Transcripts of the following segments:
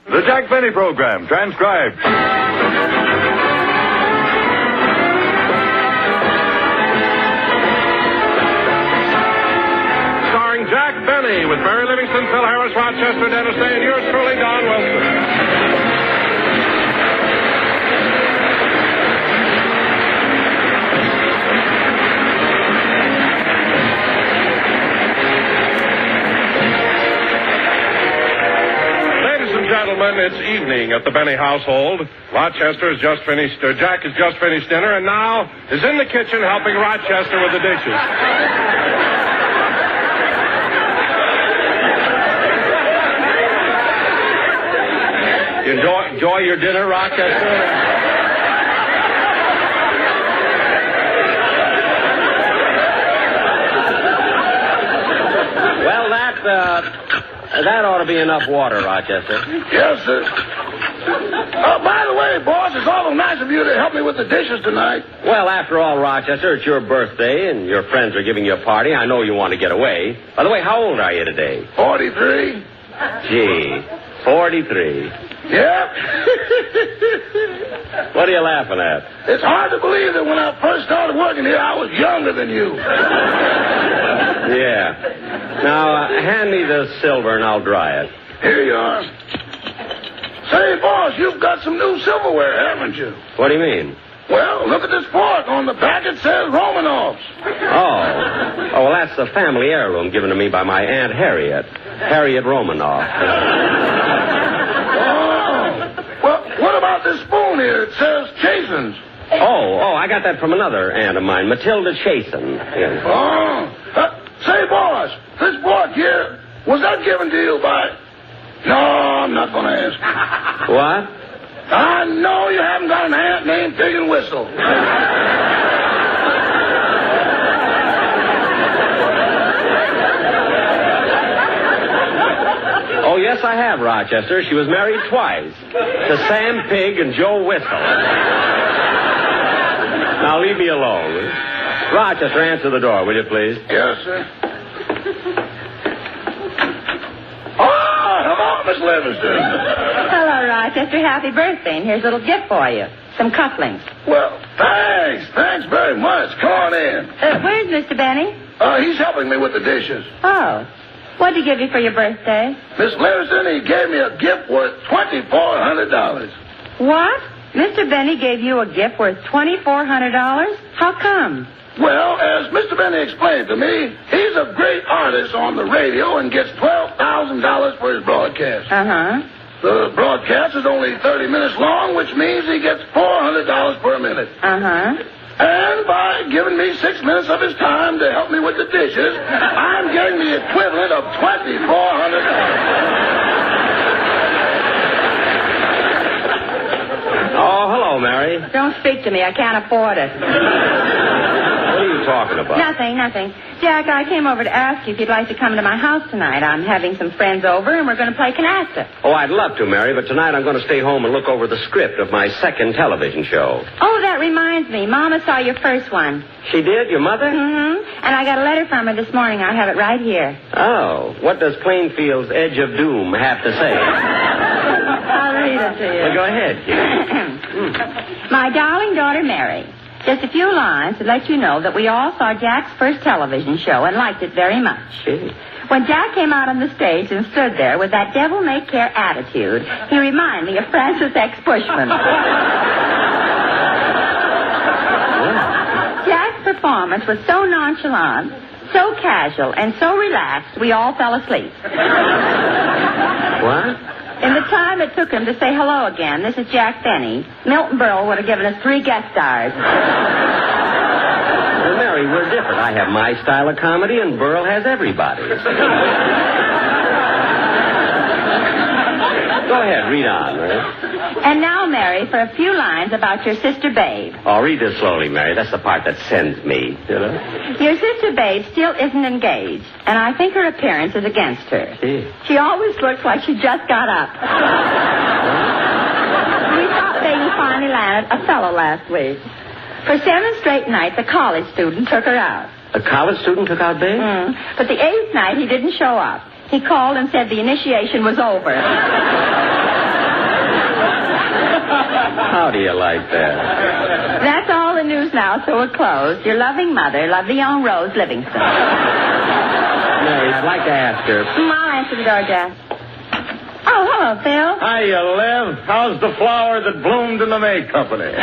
The Jack Benny Program, transcribed. Starring Jack Benny with Mary Livingston, Phil Harris, Rochester, Dennis Day, and yours truly, Don Wilson. Gentlemen, it's evening at the Benny household. Rochester has just finished, Jack has just finished dinner, and now is in the kitchen helping Rochester with the dishes. You enjoy your dinner, Rochester? Well, that ought to be enough water, Rochester. Yes, sir. By the way, boss, it's awful nice of you to help me with the dishes tonight. Well, after all, Rochester, it's your birthday, and your friends are giving you a party. I know you want to get away. By the way, how old are you today? 43. Gee, 43. Yep. What are you laughing at? It's hard to believe that when I first started working here, I was younger than you. Yeah. Now, hand me the silver and I'll dry it. Here you are. Say, boss, you've got some new silverware, haven't you? What do you mean? Well, look at this fork. On the back it says Romanovs. Oh, well, that's the family heirloom given to me by my Aunt Harriet. Harriet Romanoff. Well, what about this spoon here? It says Chasen's. Oh, I got that from another aunt of mine, Matilda Chasen. Yeah. Oh. Say, boss, this fork here, was that given to you by... No, I'm not going to ask. What? I know you haven't got an aunt named Pig and Whistle. Oh, yes, I have, Rochester. She was married twice. To Sam Pig and Joe Whistle. Now, leave me alone. Rochester, answer the door, will you, please? Yes, sir. Oh, hello, Miss Livingston. Hello, Rochester. Happy birthday. And here's a little gift for you. Some cufflinks. Well, thanks. Thanks very much. Come on in. Where's Mr. Benny? He's helping me with the dishes. Oh. What'd he give you for your birthday? Miss Livingston, he gave me a gift worth $2,400. What? Mr. Benny gave you a gift worth $2,400? How come? Well, as Mr. Benny explained to me, he's a great artist on the radio and gets $12,000 for his broadcast. Uh-huh. The broadcast is only 30 minutes long, which means he gets $400 per minute. Uh-huh. And by giving me 6 minutes of his time to help me with the dishes, I'm getting the equivalent of $2,400. Oh, hello, Mary. Don't speak to me. I can't afford it. What are you talking about? Nothing. Jack, I came over to ask you if you'd like to come to my house tonight. I'm having some friends over, and we're going to play canasta. Oh, I'd love to, Mary, but tonight I'm going to stay home and look over the script of my second television show. Oh, that reminds me. Mama saw your first one. She did? Your mother? Mm-hmm. And I got a letter from her this morning. I have it right here. Oh, what does Plainfield's Edge of Doom have to say? I'll read it to you. Well, go ahead, kid. My darling daughter, Mary. Just a few lines to let you know that we all saw Jack's first television show and liked it very much. Gee. When Jack came out on the stage and stood there with that devil-may-care attitude, he reminded me of Francis X. Bushman. Jack's performance was so nonchalant, so casual, and so relaxed, we all fell asleep. What? In the time it took him to say hello again, this is Jack Benny, Milton Berle would have given us 3 guest stars. Well, Mary, we're different. I have my style of comedy, and Burl has everybody's. Go ahead, read on, Mary. And now, Mary, for a few lines about your sister Babe. Oh, read this slowly, Mary. That's the part that sends me, you know? Your sister Babe still isn't engaged, and I think her appearance is against her. Gee. She always looks like she just got up. We thought Babe finally landed a fellow last week. For 7 straight nights, a college student took her out. A college student took out Babe? But the 8th night, he didn't show up. He called and said the initiation was over. How do you like that? That's all the news now, so we're closed. Your loving mother, lovely young Rose Livingston. Mary, I'd like to ask her. I'll answer the door, Jack. Oh, hello, Phil. Hiya, Liv. How's the flower that bloomed in the May Company?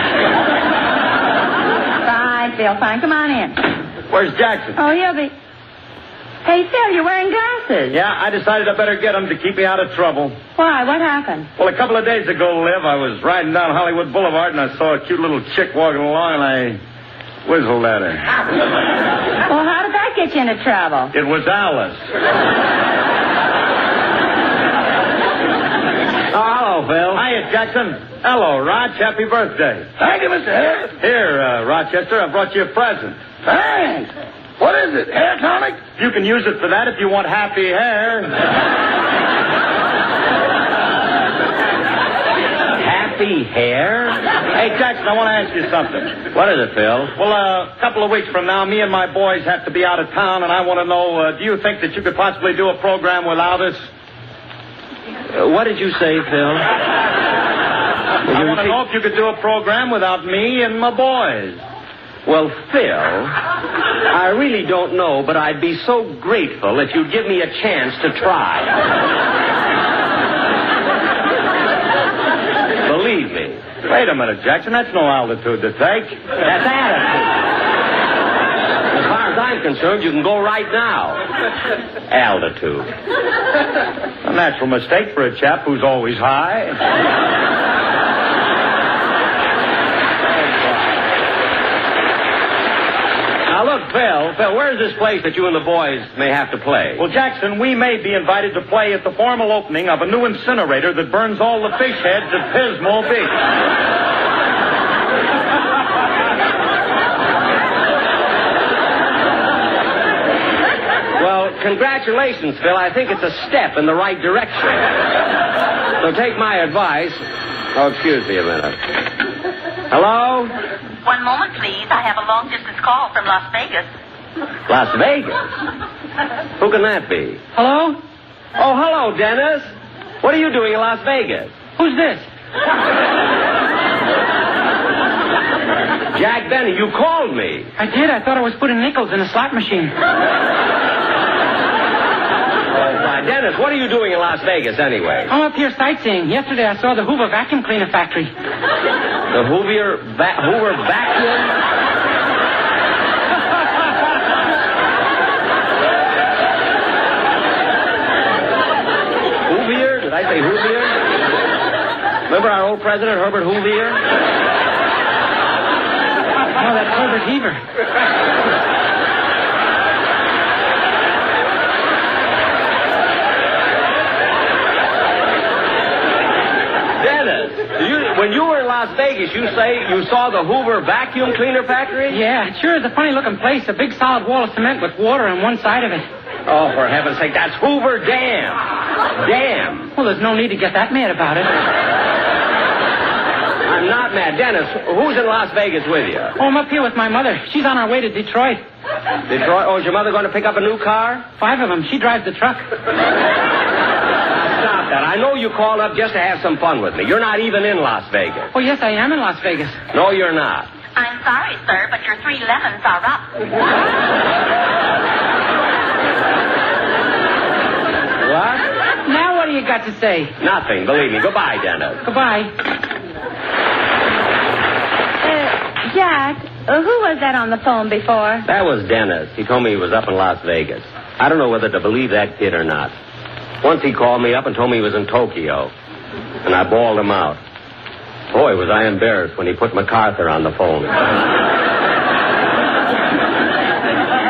Fine, Phil, fine. Come on in. Where's Jackson? Oh, he'll be... Hey, Phil, you're wearing glasses. Yeah, I decided I better get him to keep me out of trouble. Why? What happened? Well, a couple of days ago, Liv, I was riding down Hollywood Boulevard and I saw a cute little chick walking along and I whistled at her. Well, how did that get you into trouble? It was Alice. Oh, hello, Phil. Hiya, Jackson. Hello, Roch. Happy birthday. Thank you, Mr. Harris. Here, Rochester, I brought you a present. Thanks. What is it, hair tonic? You can use it for that if you want happy hair. Happy hair? Hey, Jackson, I want to ask you something. What is it, Phil? Well, a couple of weeks from now, me and my boys have to be out of town, and I want to know, do you think that you could possibly do a program without us? What did you say, Phil? I want to know if you could do a program without me and my boys. Well, Phil, I really don't know, but I'd be so grateful if you'd give me a chance to try. Believe me. Wait a minute, Jackson. That's no altitude to take. That's attitude. As far as I'm concerned, you can go right now. Altitude. A natural mistake for a chap who's always high. Now, look, Phil, where's this place that you and the boys may have to play? Well, Jackson, we may be invited to play at the formal opening of a new incinerator that burns all the fish heads at Pismo Beach. Well, congratulations, Phil. I think it's a step in the right direction. So take my advice. Oh, excuse me a minute. Hello? One moment, please. I have a long-distance call from Las Vegas. Las Vegas? Who can that be? Hello? Oh, hello, Dennis. What are you doing in Las Vegas? Who's this? Jack Benny, you called me. I did. I thought I was putting nickels in a slot machine. Dennis, what are you doing in Las Vegas anyway? I'm up here sightseeing. Yesterday I saw the Hoover vacuum cleaner factory. The Hoover vacuum? Hoover? Did I say Hoover? Remember our old president, Herbert Hoover? Oh, that's Herbert Heaver. When you were in Las Vegas, you say you saw the Hoover vacuum cleaner factory? Yeah, it sure is a funny-looking place. A big solid wall of cement with water on one side of it. Oh, for heaven's sake, that's Hoover Dam. Dam. Well, there's no need to get that mad about it. I'm not mad. Dennis, who's in Las Vegas with you? Oh, I'm up here with my mother. She's on her way to Detroit. Detroit? Oh, is your mother going to pick up a new car? 5 of them. She drives the truck. Stop that. I know you called up just to have some fun with me. You're not even in Las Vegas. Oh, yes, I am in Las Vegas. No, you're not. I'm sorry, sir, but your 3 lemons are up. What? Now what do you got to say? Nothing, believe me. Goodbye, Dennis. Goodbye. Jack, who was that on the phone before? That was Dennis. He told me he was up in Las Vegas. I don't know whether to believe that kid or not. Once he called me up and told me he was in Tokyo. And I bawled him out. Boy, was I embarrassed when he put MacArthur on the phone.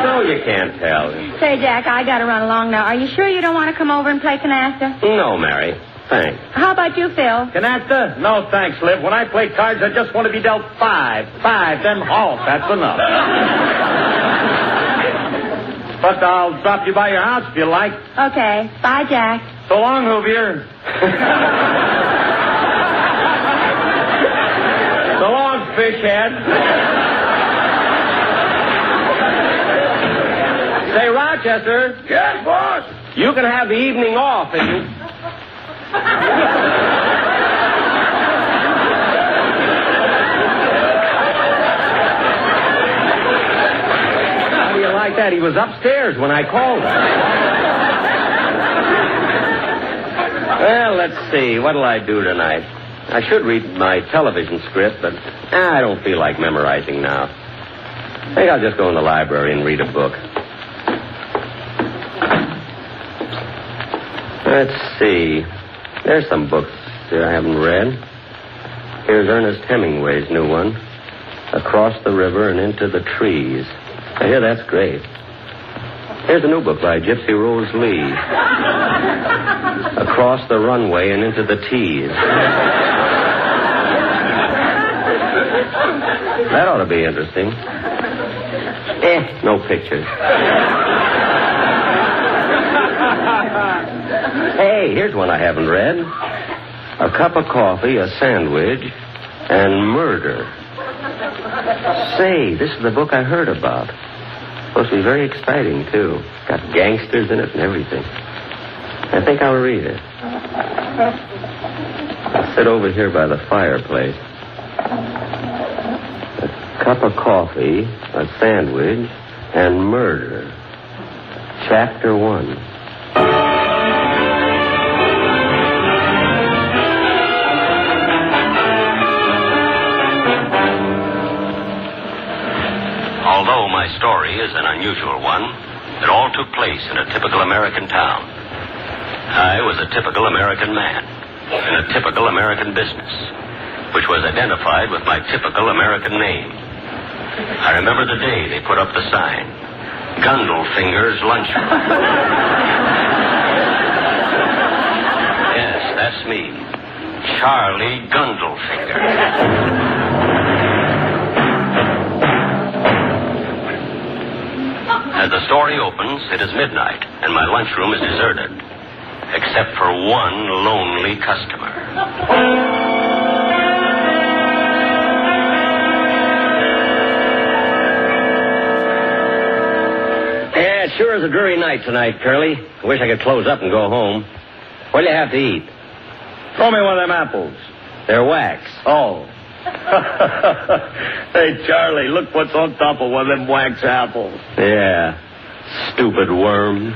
No, you can't tell. Say, Jack, I got to run along now. Are you sure you don't want to come over and play canasta? No, Mary. Thanks. How about you, Phil? Canasta? No, thanks, Liv. When I play cards, I just want to be dealt 5. 5, then halt. That's enough. But I'll drop you by your house if you like. Okay. Bye, Jack. So long, Hoovier. So long, fishhead. Say, Rochester. Yes, boss. You can have the evening off if you... that. He was upstairs when I called him. Well, let's see. What'll I do tonight? I should read my television script, but I don't feel like memorizing now. I think I'll just go in the library and read a book. Let's see. There's some books I haven't read. Here's Ernest Hemingway's new one, Across the River and Into the Trees. I hear that's great. Here's a new book by Gypsy Rose Lee, Across the Runway and Into the Tees. That ought to be interesting. No pictures. Hey, here's one I haven't read. A cup of coffee, a sandwich, and murder. Say, this is the book I heard about. Supposed to be very exciting, too. Got gangsters in it and everything. I think I'll read it. I'll sit over here by the fireplace. A cup of coffee, a sandwich, and murder. Chapter 1. Although my story is an unusual one, it all took place in a typical American town. I was a typical American man in a typical American business, which was identified with my typical American name. I remember the day they put up the sign, Gundlefinger's Lunchroom. Yes, that's me, Charlie Gundlefinger. As the story opens, it is midnight, and my lunchroom is deserted, except for one lonely customer. Yeah, it sure is a dreary night tonight, Curly. I wish I could close up and go home. What'll you have to eat? Throw me one of them apples. They're wax. Oh. Hey, Charlie, look what's on top of one of them wax apples. Yeah, stupid worm.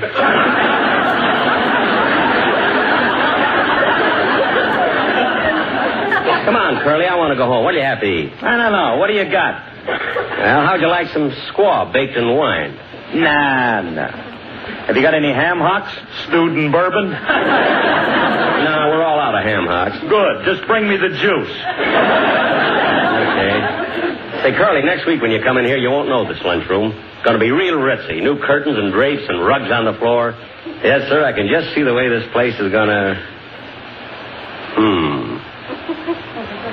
Come on, Curly, I want to go home. What do you have to eat? I don't know. What do you got? Well, how'd you like some squaw baked in wine? Nah. Have you got any ham hocks? Stewed in bourbon? No, we're all out of ham hocks. Good. Just bring me the juice. Okay. Say, Curly, next week when you come in here, you won't know this lunchroom. It's going to be real ritzy. New curtains and drapes and rugs on the floor. Yes, sir, I can just see the way this place is going to...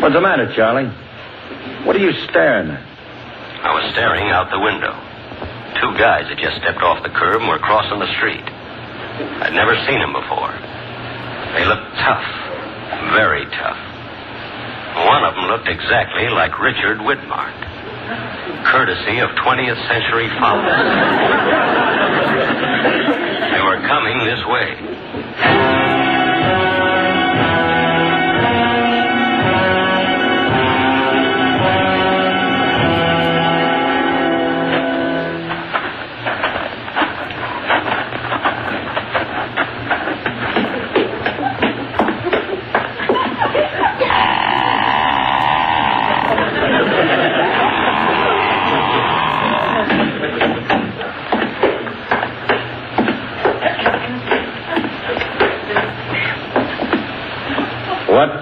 What's the matter, Charlie? What are you staring at? I was staring out the window. Two guys had just stepped off the curb and were crossing the street. I'd never seen them before. They looked tough. Very tough. One of them looked exactly like Richard Widmark. Courtesy of 20th century fox. They were coming this way.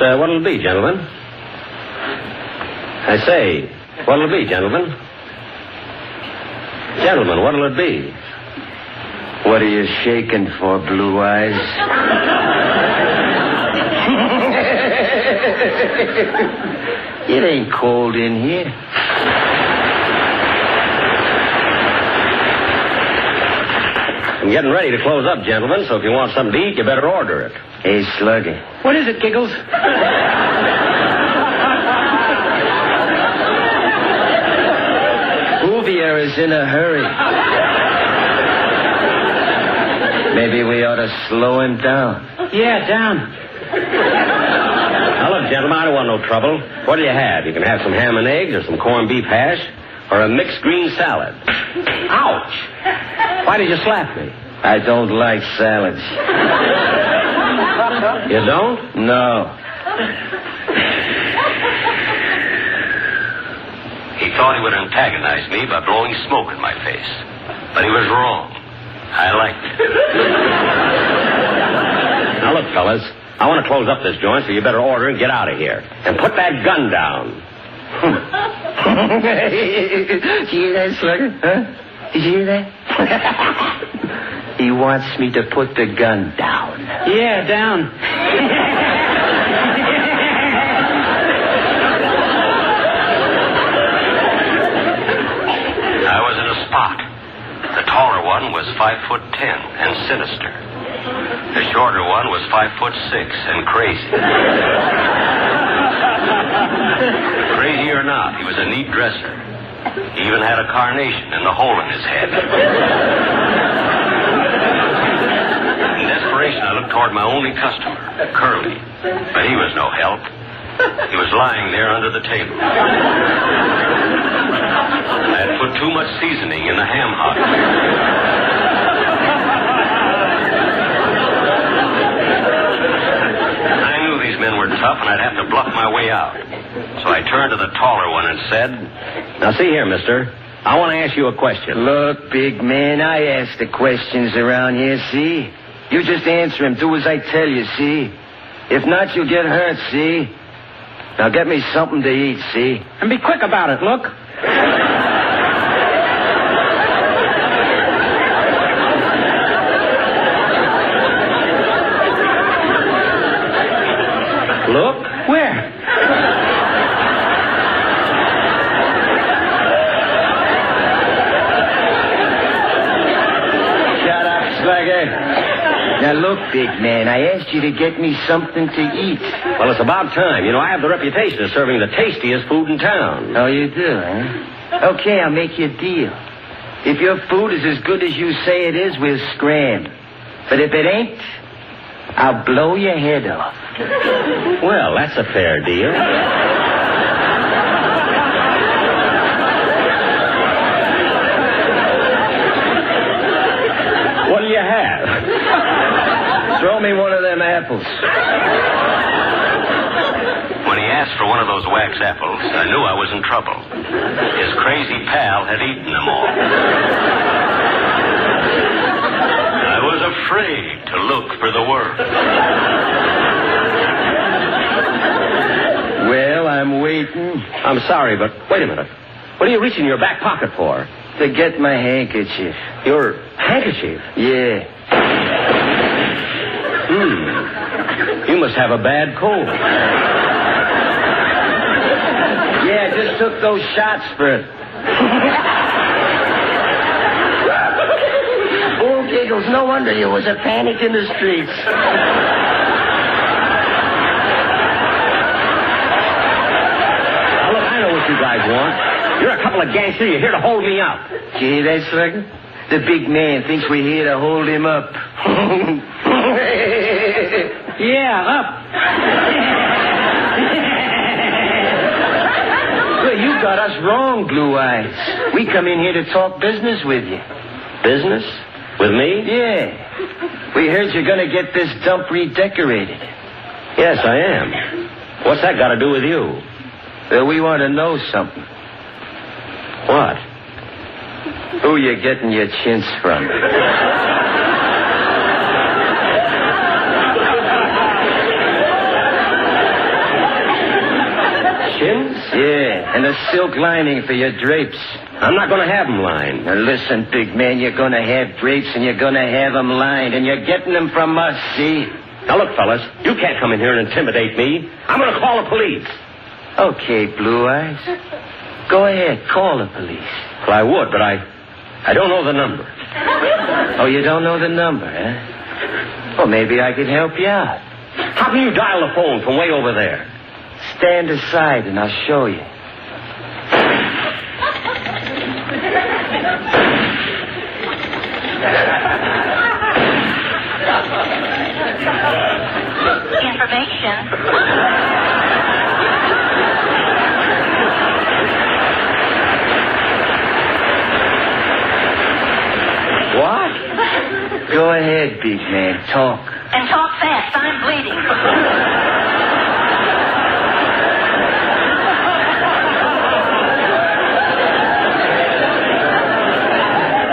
What'll it be, gentlemen? I say, what'll it be, gentlemen? Gentlemen, what'll it be? What are you shaking for, Blue Eyes? It ain't cold in here. I'm getting ready to close up, gentlemen, so if you want something to eat, you better order it. Hey, Sluggy. What is it, Giggles? Bouvier is in a hurry. Maybe we ought to slow him down. Yeah, down. Now, look, gentlemen, I don't want no trouble. What do you have? You can have some ham and eggs or some corned beef hash or a mixed green salad. Ouch! Why did you slap me? I don't like salads. You don't? No. He thought he would antagonize me by blowing smoke in my face. But he was wrong. I liked it. Now, look, fellas. I want to close up this joint, so you better order and get out of here. And put that gun down. You hear that, Slugger? Huh? Did you hear that? He wants me to put the gun down. Yeah, down. I was in a spot. The taller one was 5'10" and sinister. The shorter one was 5'6" and crazy. Crazy or not, he was a neat dresser. He even had a carnation in the hole in his head. In desperation, I looked toward my only customer, Curly. But he was no help. He was lying there under the table. I had put too much seasoning in the ham hock. I knew these men were tough, and I'd have to bluff my way out. So I turned to the taller one and said, "Now, see here, mister. I want to ask you a question." Look, big man, I ask the questions around here, see? You just answer him. Do as I tell you, see? If not, you'll get hurt, see? Now get me something to eat, see? And be quick about it, look. Look? Where? Shut up, Slugger. Now look, big man, I asked you to get me something to eat. Well, it's about time. You know, I have the reputation of serving the tastiest food in town. Oh, you do, huh? Okay, I'll make you a deal. If your food is as good as you say it is, we'll scram. But if it ain't, I'll blow your head off. Well, that's a fair deal. What'll you have? Throw me one of them apples. When he asked for one of those wax apples, I knew I was in trouble. His crazy pal had eaten them all. I was afraid to look for the worm. Well, I'm waiting. I'm sorry, but wait a minute. What are you reaching in your back pocket for? To get my handkerchief. Your handkerchief? Yeah. You must have a bad cold. Yeah, I just took those shots for it. Oh, giggles, no wonder you was a panic in the streets. Now, look, I know what you guys want. You're a couple of gangsters. You're here to hold me up. Did you hear that, Slugger? The big man thinks we're here to hold him up. Yeah, up. Well, you got us wrong, Blue Eyes. We come in here to talk business with you. Business? With me? Yeah. We heard you're going to get this dump redecorated. Yes, I am. What's that got to do with you? Well, we want to know something. What? Who you getting your chintz from? Chins? Yeah, and a silk lining for your drapes. I'm not going to have them lined. Now listen, big man, you're going to have drapes and you're going to have them lined, and you're getting them from us, see? Now look, fellas, you can't come in here and intimidate me. I'm going to call the police. Okay, Blue Eyes. Go ahead, call the police. Well, I would, but I don't know the number. Oh, you don't know the number, huh? Well, maybe I could help you out. How can you dial the phone from way over there? Stand aside and I'll show you. Information. What? Go ahead, big man. Talk. And talk fast. I'm bleeding.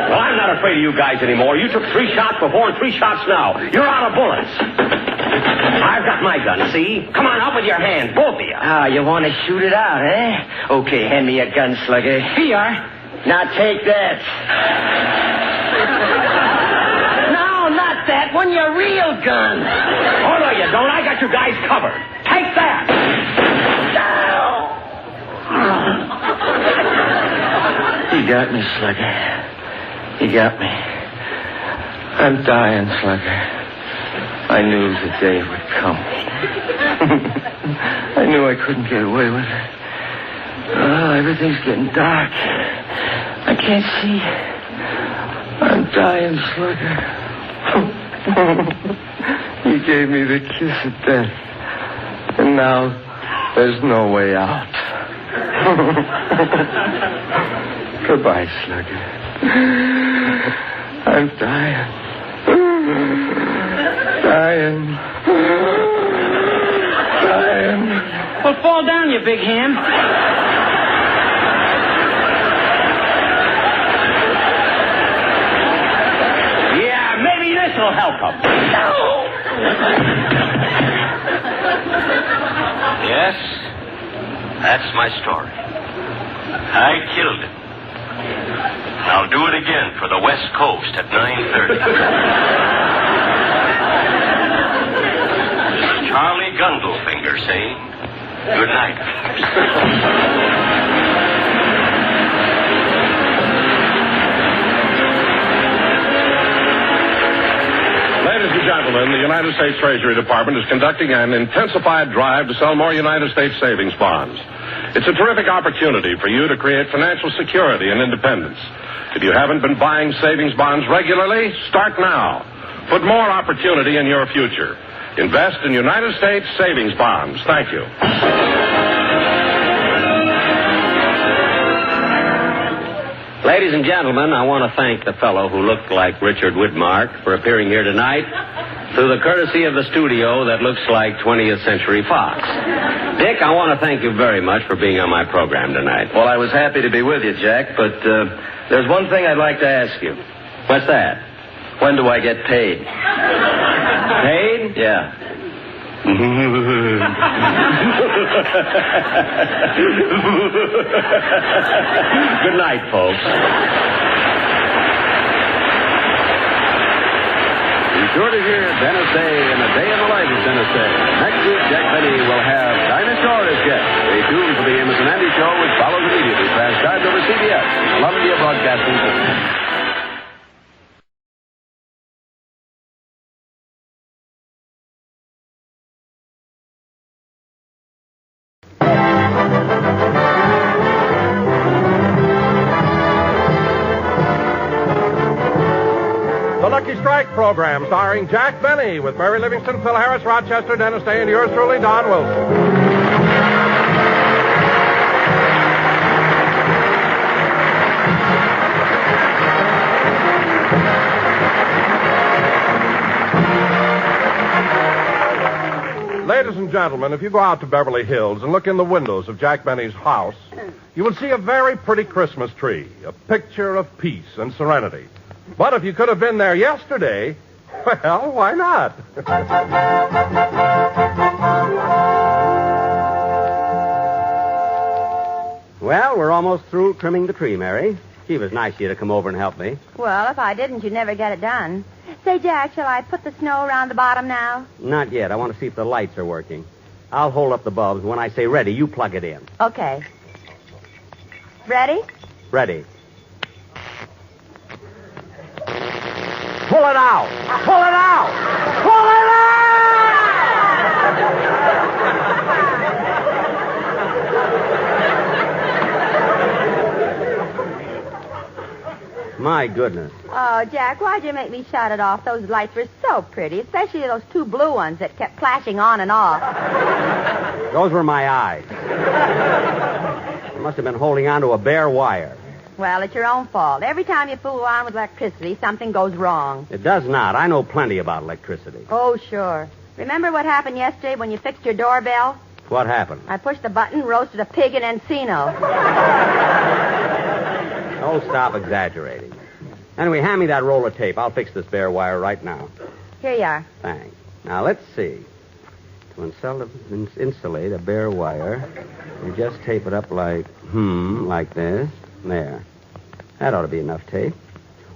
Well, I'm not afraid of you guys anymore. You took 3 shots before and 3 shots now. You're out of bullets. I've got my gun, see? Come on, up with your hand, both of you. Ah, you want to shoot it out, eh? Okay, hand me a gun, Slugger. Here you are. Now take that. No, not that one. Your real gun. Oh, no, you don't. I got you guys covered. Take that. You got me, Slugger. You got me. I'm dying, Slugger. I knew the day would come. I knew I couldn't get away with it. Oh, everything's getting dark. I can't see. I'm dying, Slugger. You gave me the kiss of death. And now there's no way out. Goodbye, Slugger. I'm dying. Dying. Well, fall down, you big ham. Yeah, maybe this will help him. Yes, that's my story. I killed him. I'll do it again for the West Coast at 9:30. This is Charlie Gundlefinger saying good night. Ladies and gentlemen, the United States Treasury Department is conducting an intensified drive to sell more United States savings bonds. It's a terrific opportunity for you to create financial security and independence. If you haven't been buying savings bonds regularly, start now. Put more opportunity in your future. Invest in United States savings bonds. Thank you. Ladies and gentlemen, I want to thank the fellow who looked like Richard Widmark for appearing here tonight through the courtesy of the studio that looks like 20th Century Fox. Dick, I want to thank you very much for being on my program tonight. Well, I was happy to be with you, Jack, but there's one thing I'd like to ask you. What's that? When do I get paid? Paid? Yeah. Good night, folks. Be sure to hear Dennis Day in A Day in the Life of Dennis Day. Next week, Jack Benny will have Dinah Shore as guest. Stay tuned for the Amos and Andy Show, which follows immediately, transcribed over CBS, Columbia Broadcasting System. Strike program starring Jack Benny with Mary Livingston, Phil Harris, Rochester, Dennis Day, and yours truly, Don Wilson. Ladies and gentlemen, if you go out to Beverly Hills and look in the windows of Jack Benny's house, you will see a very pretty Christmas tree, a picture of peace and serenity. But if you could have been there yesterday, well, why not? Well, we're almost through trimming the tree, Mary. Gee, it was nice of you to come over and help me. Well, if I didn't, you'd never get it done. Say, Jack, shall I put the snow around the bottom now? Not yet. I want to see if the lights are working. I'll hold up the bulbs. When I say ready, you plug it in. Okay. Ready? Ready. Pull it out! Pull it out! Pull it out! My goodness. Oh, Jack, why'd you make me shut it off? Those lights were so pretty, especially those 2 blue ones that kept flashing on and off. Those were my eyes. I must have been holding on to a bare wire. Well, it's your own fault. Every time you fool around with electricity, something goes wrong. It does not. I know plenty about electricity. Oh, sure. Remember what happened yesterday when you fixed your doorbell? What happened? I pushed the button, roasted a pig in Encino. Oh, stop exaggerating. Anyway, hand me that roll of tape. I'll fix this bare wire right now. Here you are. Thanks. Now, let's see. To insulate a bare wire, you just tape it up like this. There. That ought to be enough tape.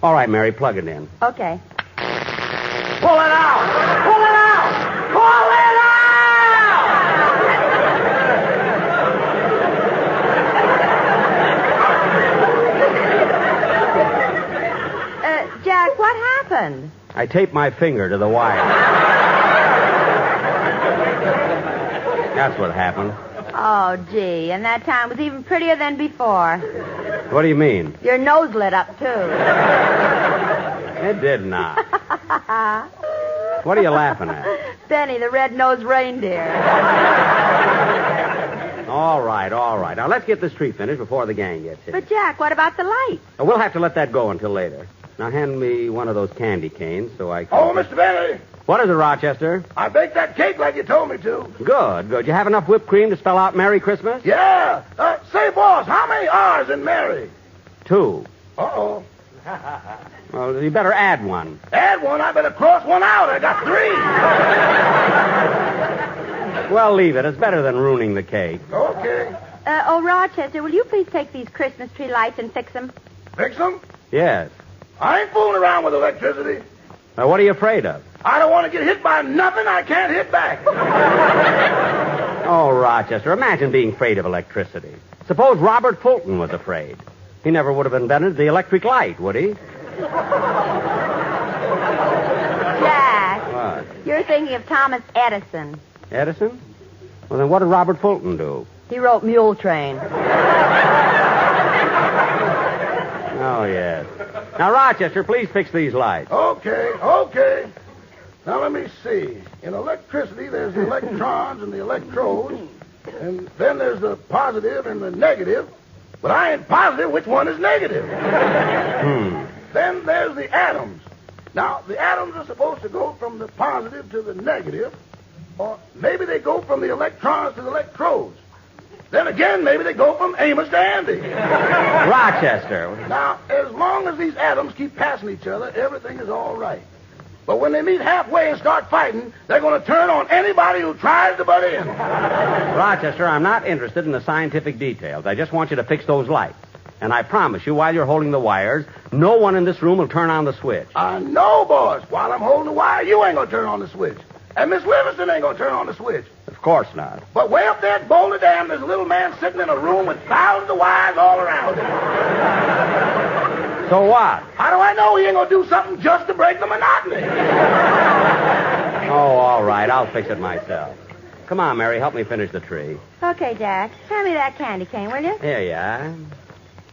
All right, Mary, plug it in. Okay. Pull it out! Pull it out! Pull it out! Jack, what happened? I taped my finger to the wire. That's what happened. Oh, gee, and that time was even prettier than before. What do you mean? Your nose lit up, too. It did not. What are you laughing at? Benny, the red-nosed reindeer. All right. Now, let's get this tree finished before the gang gets here. But, Jack, what about the light? We'll have to let that go until later. Now, hand me one of those candy canes so I can... Oh, Mr. Benny, What is it, Rochester? I baked that cake like you told me to. Good. You have enough whipped cream to spell out Merry Christmas? Yeah. Say, boss, how many R's in Mary? 2. Uh-oh. Well, you better add one. Add one, I better cross one out. I got 3. Well, leave it. It's better than ruining the cake. Okay. Rochester, will you please take these Christmas tree lights and fix them? Fix them? Yes. I ain't fooling around with electricity. Now, what are you afraid of? I don't want to get hit by nothing I can't hit back. Oh, Rochester, imagine being afraid of electricity. Suppose Robert Fulton was afraid. He never would have invented the electric light, would he? Jack. What? You're thinking of Thomas Edison. Edison? Well, then what did Robert Fulton do? He wrote Mule Train. Oh, yes. Now, Rochester, please fix these lights. Okay. Now, let me see. In electricity, there's the electrons and the electrodes. And then there's the positive and the negative. But I ain't positive which one is negative. Then there's the atoms. Now, the atoms are supposed to go from the positive to the negative. Or maybe they go from the electrons to the electrodes. Then again, maybe they go from Amos to Andy. Rochester. Now, as long as these atoms keep passing each other, everything is all right. But when they meet halfway and start fighting, they're going to turn on anybody who tries to butt in. Rochester, I'm not interested in the scientific details. I just want you to fix those lights. And I promise you, while you're holding the wires, no one in this room will turn on the switch. I know, boss. While I'm holding the wire, you ain't going to turn on the switch. And Miss Livingston ain't going to turn on the switch. Of course not. But way up there at Boulder Dam, there's a little man sitting in a room with thousands of wires all around him. So what? How do I know he ain't going to do something just to break the monotony? Oh, all right. I'll fix it myself. Come on, Mary. Help me finish the tree. Okay, Jack. Hand me that candy cane, will you? Here you are.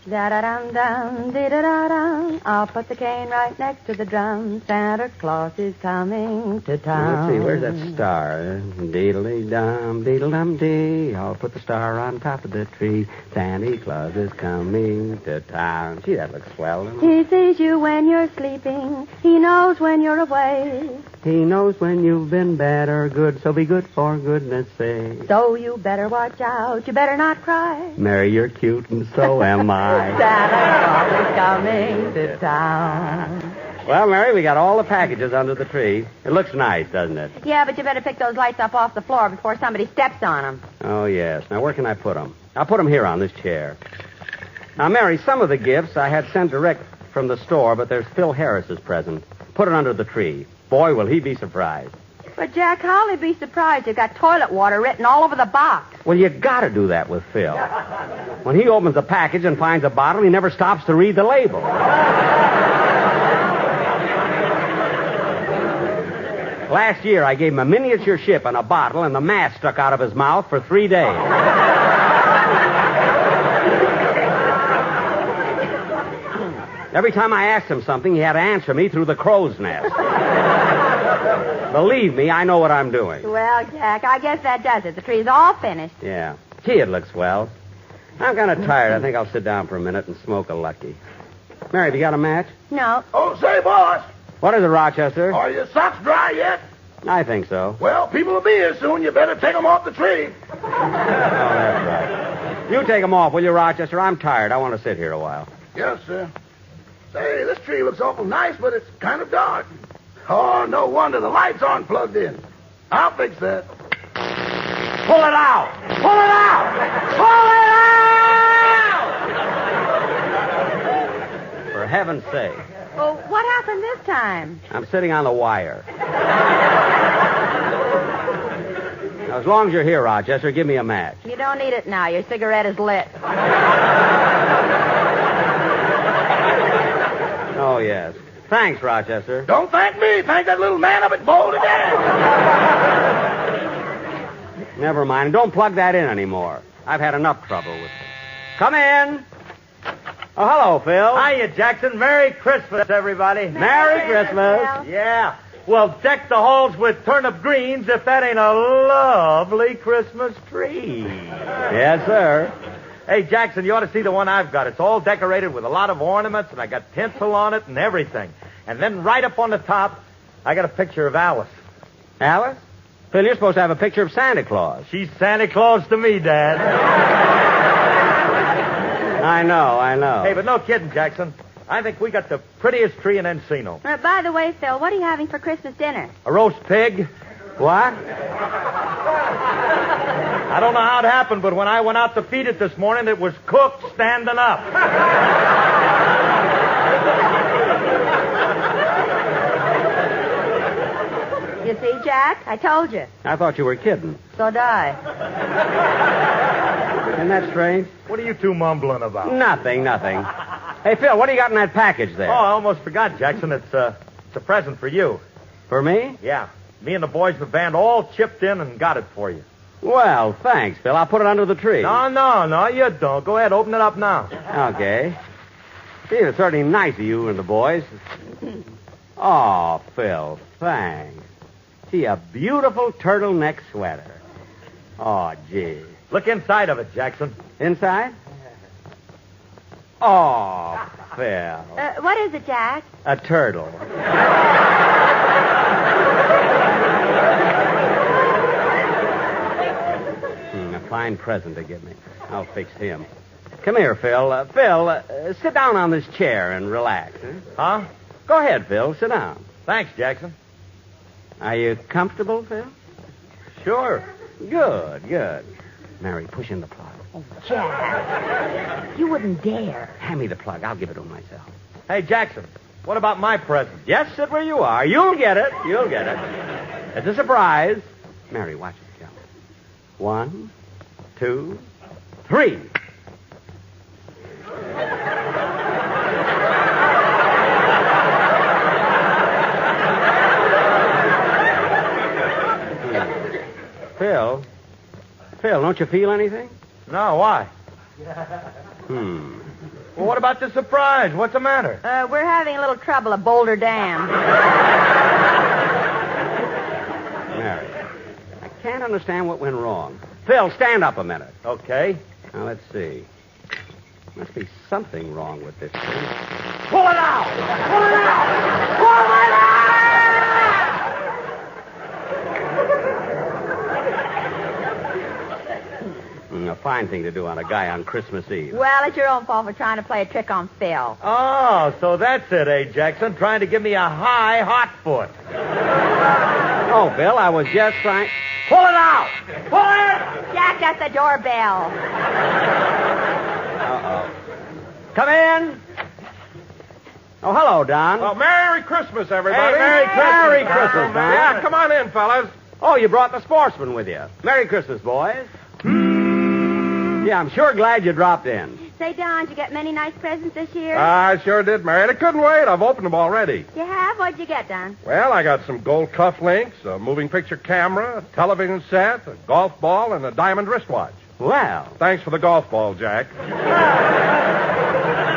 Da-da-dum-dum, dee-da-da-dum. I'll put the cane right next to the drum. Santa Claus is coming to town. Let's see, where's that star? Deedle-dee-dum, deedle-dum-dee. I'll put the star on top of the tree. Santa Claus is coming to town. Gee, that looks swell. He sees you when you're sleeping. He knows when you're away. He knows when you've been bad or good, so be good for goodness sake. So you better watch out. You better not cry. Mary, you're cute, and so am I. Santa Claus is coming to town. Well, Mary, we got all the packages under the tree. It looks nice, doesn't it? Yeah, but you better pick those lights up off the floor before somebody steps on them. Oh, yes. Now, where can I put them? I'll put them here on this chair. Now, Mary, some of the gifts I had sent direct from the store, but there's Phil Harris's present. Put it under the tree. Boy, will he be surprised. But, Jack, how'll he be surprised? You've got toilet water written all over the box. Well, you got to do that with Phil. When he opens the package and finds a bottle, he never stops to read the label. Last year, I gave him a miniature ship and a bottle, and the mask stuck out of his mouth for 3 days. Every time I asked him something, he had to answer me through the crow's nest. Believe me, I know what I'm doing. Well, Jack, I guess that does it. The tree's all finished. Yeah. Gee, it looks well. I'm kind of tired. I think I'll sit down for a minute and smoke a lucky. Mary, have you got a match? No. Oh, say, boss, What is it, Rochester? are your socks dry yet? I think so. Well, people will be here soon. You better take them off the tree. Oh, that's right. You take them off, will you, Rochester? I'm tired. I want to sit here a while. Yes, sir. Say, this tree looks awful nice, but it's kind of dark. Oh, no wonder the lights aren't plugged in. I'll fix that. Pull it out! Pull it out! Pull it out! For heaven's sake. Well, what happened this time? I'm sitting on the wire. Now, as long as you're here, Rochester, give me a match. You don't need it now. Your cigarette is lit. Oh, yes. Thanks, Rochester. Don't thank me. Thank that little man up at Boulder Dam. Never mind. Don't plug that in anymore. I've had enough trouble with it. Come in. Oh, hello, Phil. Hiya, Jackson. Merry Christmas, everybody. Merry Christmas. Yeah. Well, deck the halls with turnip greens if that ain't a lovely Christmas tree. Yes, sir. Hey, Jackson, you ought to see the one I've got. It's all decorated with a lot of ornaments, and I got tinsel on it and everything. And then right up on the top, I got a picture of Alice. Alice? Phil, you're supposed to have a picture of Santa Claus. She's Santa Claus to me, Dad. I know. Hey, but no kidding, Jackson. I think we got the prettiest tree in Encino. By the way, Phil, what are you having for Christmas dinner? A roast pig. What? I don't know how it happened, but when I went out to feed it this morning, it was cooked standing up. You see, Jack? I told you. I thought you were kidding. So die. Isn't that strange? What are you two mumbling about? Nothing. Hey, Phil, what do you got in that package there? Oh, I almost forgot, Jackson. It's a present for you. For me? Yeah. Me and the boys of the band all chipped in and got it for you. Well, thanks, Phil. I'll put it under the tree. No, you don't. Go ahead, open it up now. Okay. Gee, it's certainly nice of you and the boys. Oh, Phil, thanks. Gee, a beautiful turtleneck sweater. Oh, gee. Look inside of it, Jackson. Inside? Oh, Phil. What is it, Jack? A turtle. A fine present to give me. I'll fix him. Come here, Phil. Phil, sit down on this chair and relax. Huh? Go ahead, Phil. Sit down. Thanks, Jackson. Are you comfortable, Phil? Sure. Good. Mary, push in the plug. Oh, Jack. You wouldn't dare. Hand me the plug. I'll give it to him myself. Hey, Jackson, what about my present? Yes, sit where you are. You'll get it. It's a surprise. Mary, watch it, Phil. 1, 2, 3. Phil, don't you feel anything? No, why? Well, what about the surprise? What's the matter? We're having a little trouble at Boulder Dam. Mary, I can't understand what went wrong. Phil, stand up a minute. Okay. Now, let's see. Must be something wrong with this thing. Pull it out! Pull it out! Pull it out! A fine thing to do on a guy on Christmas Eve. Well, it's your own fault for trying to play a trick on Phil. Oh, so that's it, eh, Jackson? Trying to give me a high hot foot. Oh, Phil, I was just trying... Pull it out! Pull it! Jack, that's the doorbell. Uh-oh. Come in. Oh, hello, Don. Well, Merry Christmas, everybody. Hey, Merry Christmas, Don. Yeah, come on in, fellas. Oh, you brought the sportsman with you. Merry Christmas, boys. Yeah, I'm sure glad you dropped in. Say, Don, did you get many nice presents this year? I sure did, Mary. And I couldn't wait. I've opened them already. You have? What'd you get, Don? Well, I got some gold cufflinks, a moving picture camera, a television set, a golf ball, and a diamond wristwatch. Well. Thanks for the golf ball, Jack.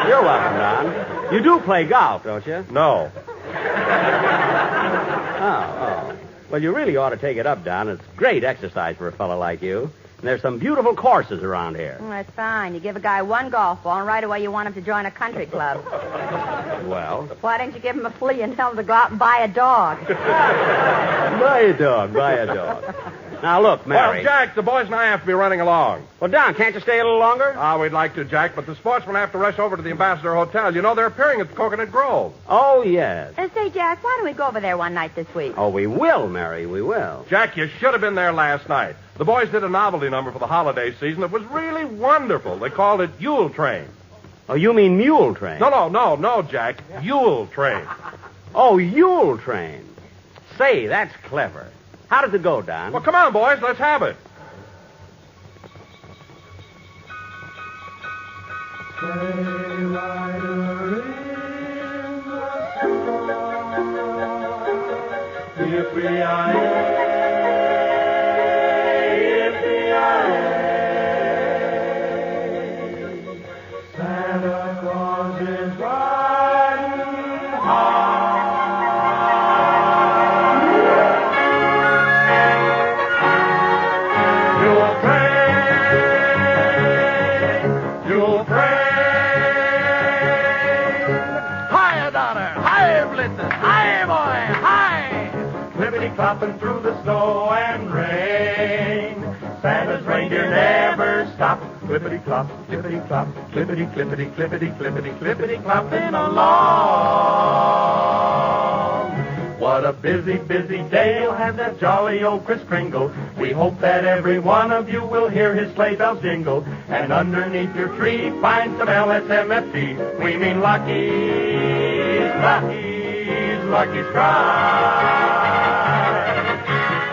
You're welcome, Don. You do play golf, don't you? No. Oh. Well, you really ought to take it up, Don. It's great exercise for a fellow like you. And there's some beautiful courses around here. That's fine. You give a guy one golf ball, and right away you want him to join a country club. Well? Why don't you give him a flea and tell him to go out and buy a dog? Buy a dog. Now, look, Mary. Well, Jack, the boys and I have to be running along. Well, Don, can't you stay a little longer? We'd like to, Jack, but the sportsmen have to rush over to the Ambassador Hotel. You know, they're appearing at the Coconut Grove. Oh, yes. Say, Jack, why don't we go over there one night this week? Oh, we will, Mary, we will. Jack, you should have been there last night. The boys did a novelty number for the holiday season. It was really wonderful. They called it Yule Train. Oh, you mean Mule Train? No, Jack. Yule Train. Oh, Yule Train. Say, that's clever. How does it go, Don? Well, come on, boys. Let's have it. Santa Claus is riding high. You'll pray. Hiya, Donner. Hiya, Blitzen. Hiya, boy. Hi. Clippity-clopping through the snow and rain. Santa's reindeer never stop. Clippity-clop, clippity-clop, clippity-clippity, clippity-clippity, clippity-clopping along. What a busy, busy day you'll have that jolly old Kris Kringle. We hope that every one of you will hear his sleigh bells jingle. And underneath your tree find some LSMFT. We mean Lucky Strike.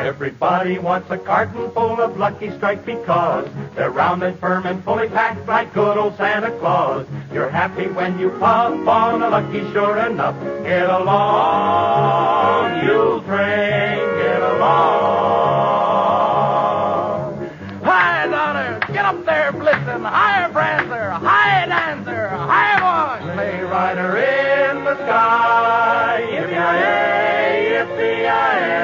Everybody wants a carton full of Lucky Strike because they're round and firm and fully packed like good old Santa Claus. You're happy when you puff on a Lucky, sure enough. Get along, Yule Train, get along. Hi, Donner, get up there, Blitzen. Hi, Prancer. Hi, Dancer. Hi, boy. Sleigh rider in the sky. Yippee-yi-yay, yippee-yi-yay.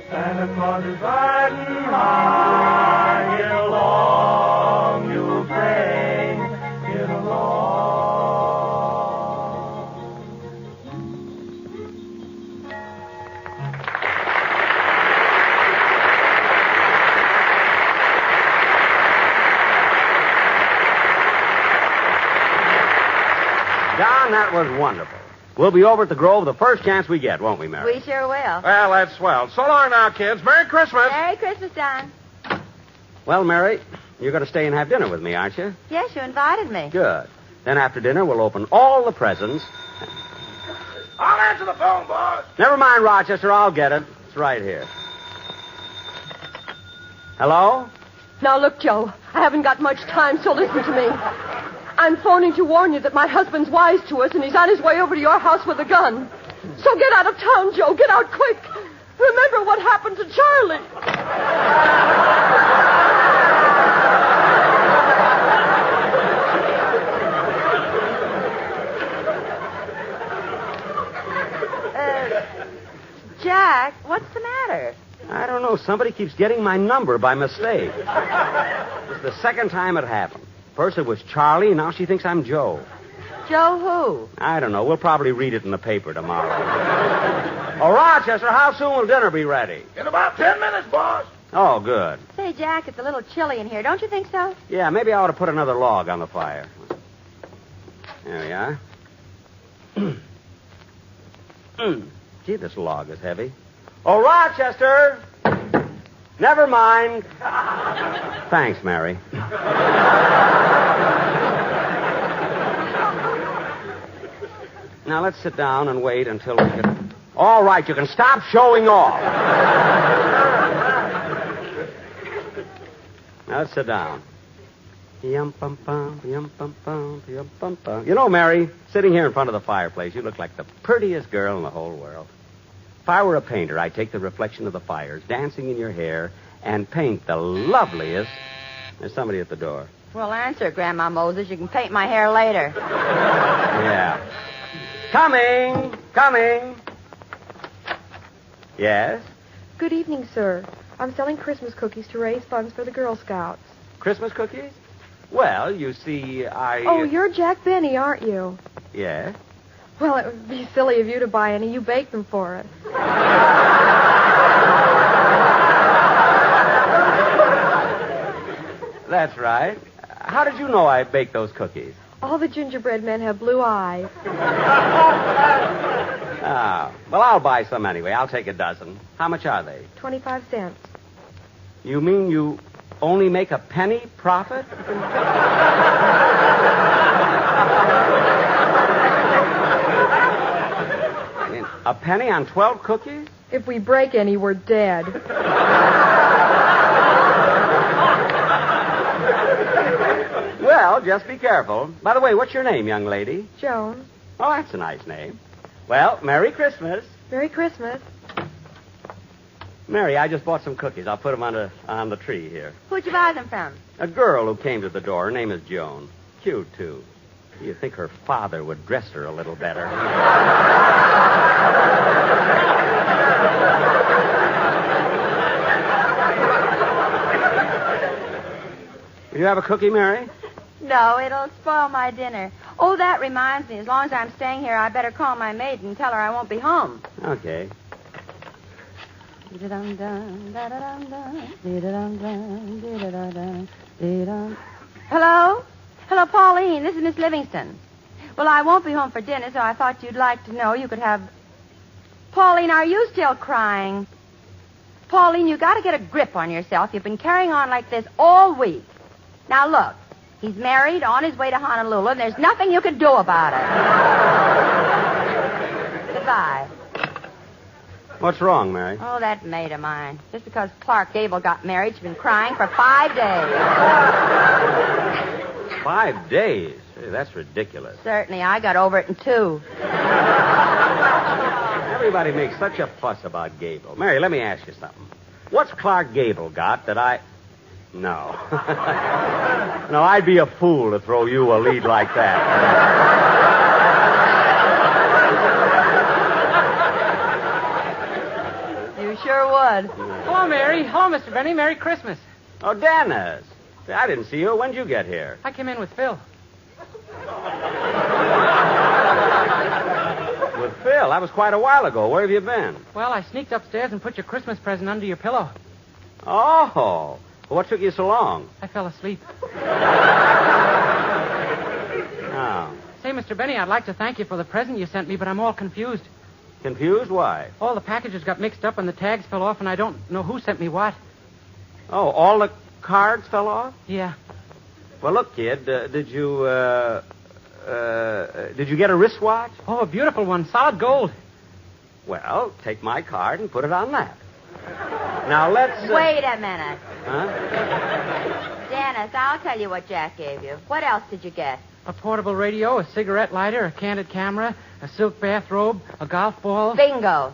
Santa Claus is riding high. Get along, Yule Train, get along. Don, that was wonderful. We'll be over at the Grove the first chance we get, won't we, Mary? We sure will. Well, that's swell. So long now, kids. Merry Christmas. Merry Christmas, Don. Well, Mary, you're going to stay and have dinner with me, aren't you? Yes, you invited me. Good. Then after dinner, we'll open all the presents. I'll answer the phone, boss. Never mind, Rochester. I'll get it. It's right here. Hello? Now, look, Joe, I haven't got much time, so listen to me. I'm phoning to warn you that my husband's wise to us, and he's on his way over to your house with a gun. So get out of town, Joe. Get out quick. Remember what happened to Charlie. Jack, what's the matter? I don't know. Somebody keeps getting my number by mistake. It's the second time it happened. First it was Charlie, and now she thinks I'm Joe. Joe who? I don't know. We'll probably read it in the paper tomorrow. Oh, Rochester, how soon will dinner be ready? In about 10 minutes, boss. Oh, good. Say, Jack, it's a little chilly in here. Don't you think so? Yeah, maybe I ought to put another log on the fire. There we are. Gee, this log is heavy. Oh, Rochester! Never mind. Thanks, Mary. Now, let's sit down and wait until we get... All right, you can stop showing off. Now, let's sit down. Yum-bum-bum, yum-bum-bum, yum-bum-bum. You know, Mary, sitting here in front of the fireplace, you look like the prettiest girl in the whole world. If I were a painter, I'd take the reflection of the fires dancing in your hair and paint the loveliest... There's somebody at the door. Well, answer, Grandma Moses. You can paint my hair later. Yeah. Coming. Yes? Good evening, sir. I'm selling Christmas cookies to raise funds for the Girl Scouts. Christmas cookies? Well, you see, Oh, you're Jack Benny, aren't you? Yes? Well, it would be silly of you to buy any. You bake them for us. That's right. How did you know I baked those cookies? All the gingerbread men have blue eyes. Oh, well, I'll buy some anyway. I'll take a dozen. How much are they? 25 cents. You mean you only make a penny profit? I mean, a penny on 12 cookies? If we break any, we're dead. Well, just be careful. By the way, what's your name, young lady? Joan. Oh, that's a nice name. Well, Merry Christmas. Merry Christmas. Mary, I just bought some cookies. I'll put them on the tree here. Who'd you buy them from? A girl who came to the door. Her name is Joan. Cute, too. You'd think her father would dress her a little better. Will you have a cookie, Mary? No, it'll spoil my dinner. Oh, that reminds me. As long as I'm staying here, I better call my maid and tell her I won't be home. Okay. Hello? Hello, Pauline. This is Miss Livingston. Well, I won't be home for dinner, so I thought you'd like to know you could have... Pauline, are you still crying? Pauline, you got to get a grip on yourself. You've been carrying on like this all week. Now, look. He's married, on his way to Honolulu, and there's nothing you can do about it. Goodbye. What's wrong, Mary? Oh, that maid of mine. Just because Clark Gable got married, she's been crying for 5 days. 5 days? Hey, that's ridiculous. Certainly, I got over it in 2. Everybody makes such a fuss about Gable. Mary, let me ask you something. What's Clark Gable got that I... No. No, I'd be a fool to throw you a lead like that. You sure would. Hello, Mary. Hello, Mr. Benny. Merry Christmas. Oh, Dennis. I didn't see you. When'd you get here? I came in with Phil. With Phil? That was quite a while ago. Where have you been? Well, I sneaked upstairs and put your Christmas present under your pillow. Oh. What took you so long? I fell asleep. Oh. Say, Mr. Benny, I'd like to thank you for the present you sent me, but I'm all confused. Confused? Why? All the packages got mixed up and the tags fell off, and I don't know who sent me what. Oh, all the cards fell off? Yeah. Well, look, kid, did you get a wristwatch? Oh, a beautiful one, solid gold. Well, take my card and put it on that. Now, let's... Wait a minute. Huh? Dennis, I'll tell you what Jack gave you. What else did you get? A portable radio, a cigarette lighter, a candid camera, a silk bathrobe, a golf ball. Bingo.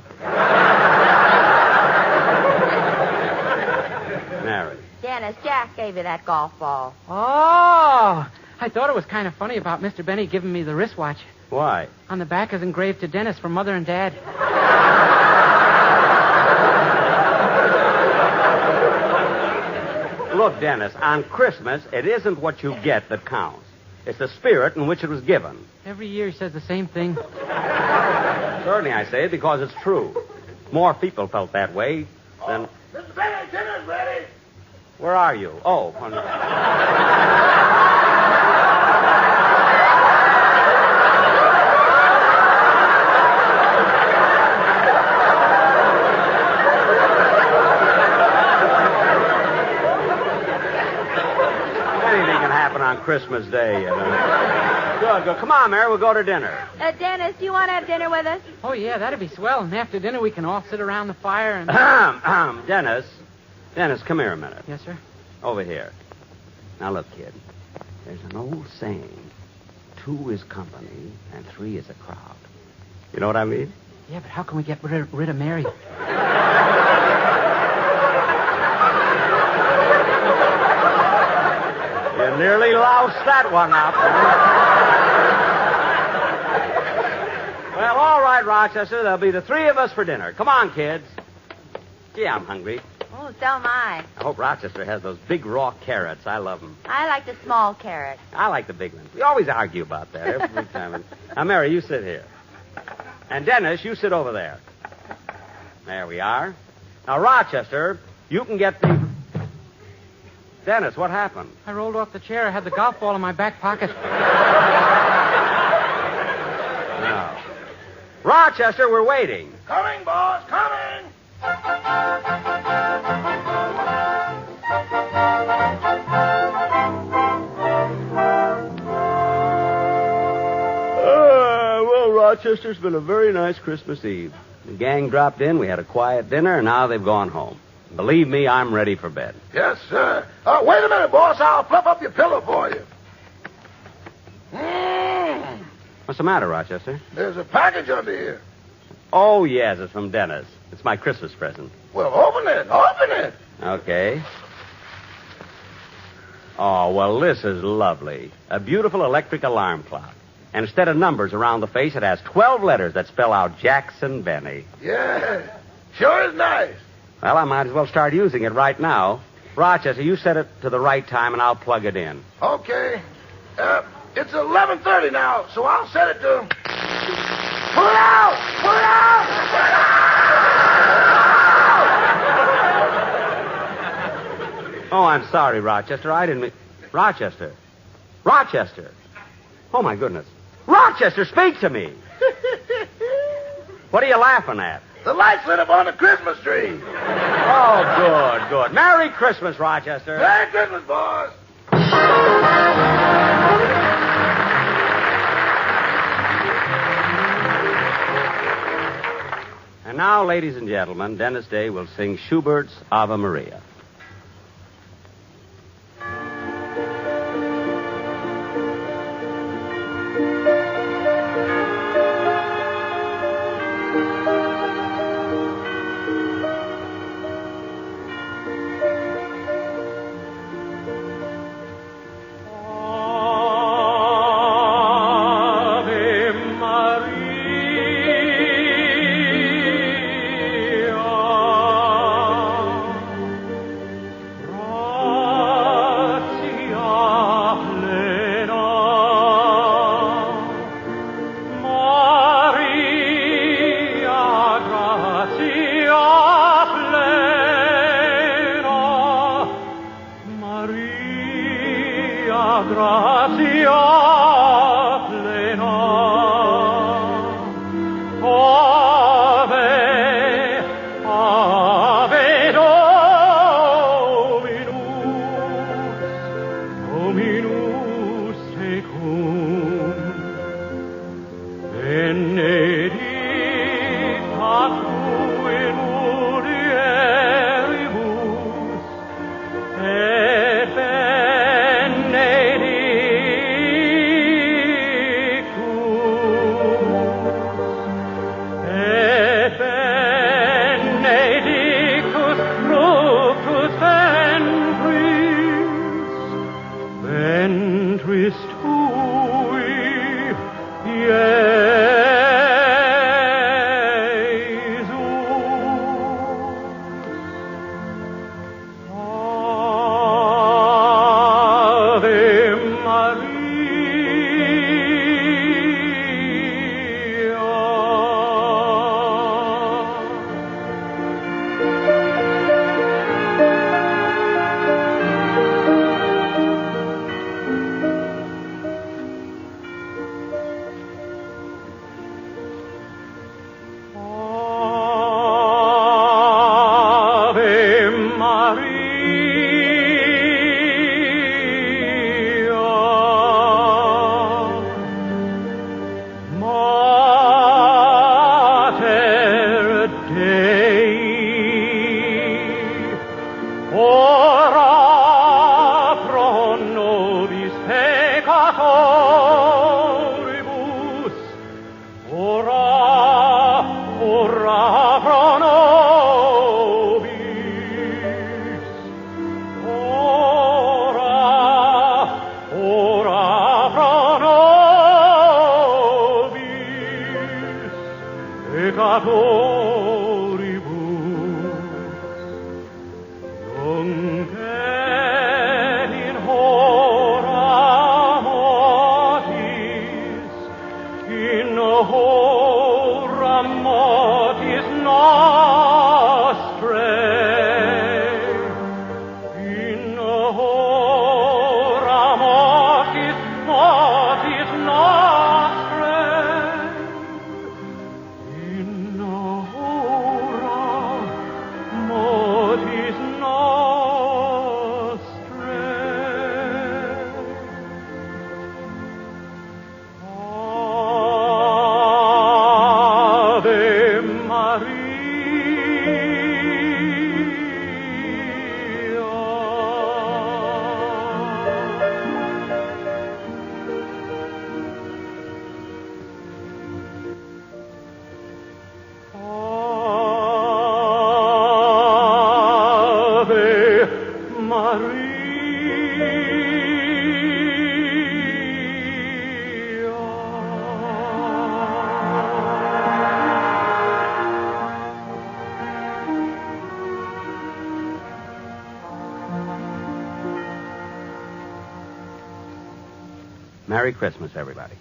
Mary. Dennis, Jack gave you that golf ball. Oh! I thought it was kind of funny about Mr. Benny giving me the wristwatch. Why? On the back is engraved to Dennis from Mother and Dad. Look, Dennis, on Christmas, it isn't what you get that counts. It's the spirit in which it was given. Every year he says the same thing. Certainly I say it because it's true. More people felt that way than... Mr. Benny, dinner's ready. Where are you? Oh, anything can happen on Christmas Day, you know. Good. Come on, Mary, we'll go to dinner. Dennis, do you want to have dinner with us? Oh, yeah, that'd be swell. And after dinner, we can all sit around the fire and... Dennis, come here a minute. Yes, sir? Over here. Now, look, kid. There's an old saying. 2 is company, and 3 is a crowd. You know what I mean? Yeah, but how can we get rid of Mary? You nearly loused that one up. Well, all right, Rochester. There'll be the 3 of us for dinner. Come on, kids. Gee, I'm hungry. Oh, so am I. I hope Rochester has those big raw carrots. I love them. I like the small carrot. I like the big ones. We always argue about that every time. Now, Mary, you sit here. And Dennis, you sit over there. There we are. Now, Rochester, you can get the... Dennis, what happened? I rolled off the chair. I had the golf ball in my back pocket. No. Rochester, we're waiting. Coming, boss, coming! Well, Rochester's been a very nice Christmas Eve. The gang dropped in, we had a quiet dinner, and now they've gone home. Believe me, I'm ready for bed. Yes, sir. Wait a minute, boss. I'll fluff up your pillow for you. What's the matter, Rochester? There's a package under here. Oh, yes, it's from Dennis. It's my Christmas present. Well, open it. Open it. Okay. Oh, well, this is lovely. A beautiful electric alarm clock. And instead of numbers around the face, it has 12 letters that spell out Jackson Benny. Yeah. Sure is nice. Well, I might as well start using it right now. Rochester, you set it to the right time, and I'll plug it in. Okay. It's 11:30 now, so I'll set it to... Pull it out! Pull it out! Pull it out! Oh, I'm sorry, Rochester. I didn't mean... Rochester. Rochester. Oh, my goodness. Rochester, speak to me. What are you laughing at? The lights lit up on the Christmas tree. Oh, good, good. Merry Christmas, Rochester. Merry Christmas, boys. And now, ladies and gentlemen, Dennis Day will sing Schubert's Ave Maria. Merry Christmas, everybody.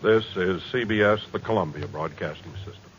This is CBS, the Columbia Broadcasting System.